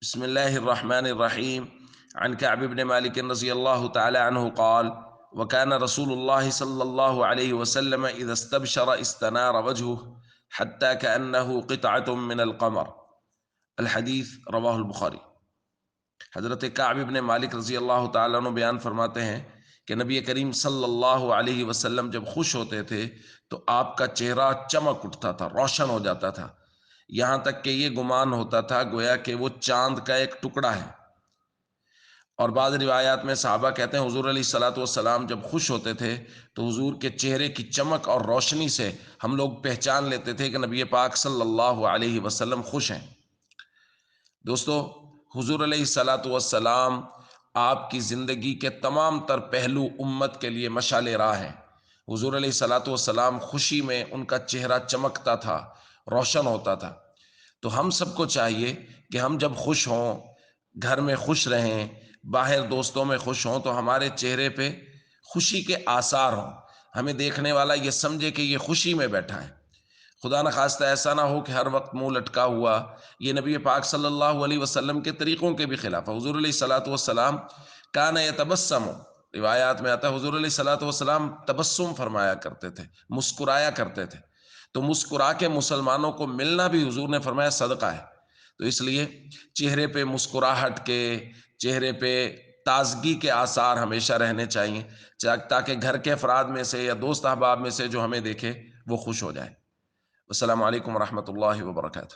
بسم الله الرحمن الرحيم. عن كعب بن مالك رضي الله تعالى عنه قال: وكان رسول الله صلى الله عليه وسلم إذا استبشر استنار وجهه حتى كأنه قطعة من القمر. الحدیث رواہ البخاری۔ حضرت کعب بن مالک رضی اللہ تعالیٰ عنہ بیان فرماتے ہیں کہ نبی کریم صلی اللہ علیہ وسلم جب خوش ہوتے تھے تو آپ کا چہرہ چمک اٹھتا تھا، روشن ہو جاتا تھا، یہاں تک کہ یہ گمان ہوتا تھا گویا کہ وہ چاند کا ایک ٹکڑا ہے۔ اور بعض روایات میں صحابہ کہتے ہیں حضور علیہ الصلوۃ والسلام جب خوش ہوتے تھے تو حضور کے چہرے کی چمک اور روشنی سے ہم لوگ پہچان لیتے تھے کہ نبی پاک صلی اللہ علیہ وسلم خوش ہیں۔ دوستو، حضور علیہ الصلوۃ والسلام آپ کی زندگی کے تمام تر پہلو امت کے لیے مشعل راہ ہیں۔ حضور علیہ الصلوۃ والسلام خوشی میں ان کا چہرہ چمکتا تھا، روشن ہوتا تھا۔ تو ہم سب کو چاہیے کہ ہم جب خوش ہوں، گھر میں خوش رہیں، باہر دوستوں میں خوش ہوں، تو ہمارے چہرے پہ خوشی کے آثار ہوں، ہمیں دیکھنے والا یہ سمجھے کہ یہ خوشی میں بیٹھا ہے۔ خدا نخواستہ ایسا نہ ہو کہ ہر وقت منہ لٹکا ہوا، یہ نبی پاک صلی اللہ علیہ وسلم کے طریقوں کے بھی خلاف ہے۔ حضور علیہ الصلوۃ والسلام کان یتبسم، روایات میں آتا ہے حضور علیہ الصلوۃ والسلام تبسم فرمایا کرتے تھے، مسکرایا کرتے تھے۔ تو مسکرا کے مسلمانوں کو ملنا بھی حضور نے فرمایا صدقہ ہے۔ تو اس لیے چہرے پہ مسکراہٹ کے، چہرے پہ تازگی کے آثار ہمیشہ رہنے چاہیے، تاکہ گھر کے افراد میں سے یا دوست احباب میں سے جو ہمیں دیکھے وہ خوش ہو جائے۔ السلام علیکم ورحمۃ اللہ وبرکاتہ۔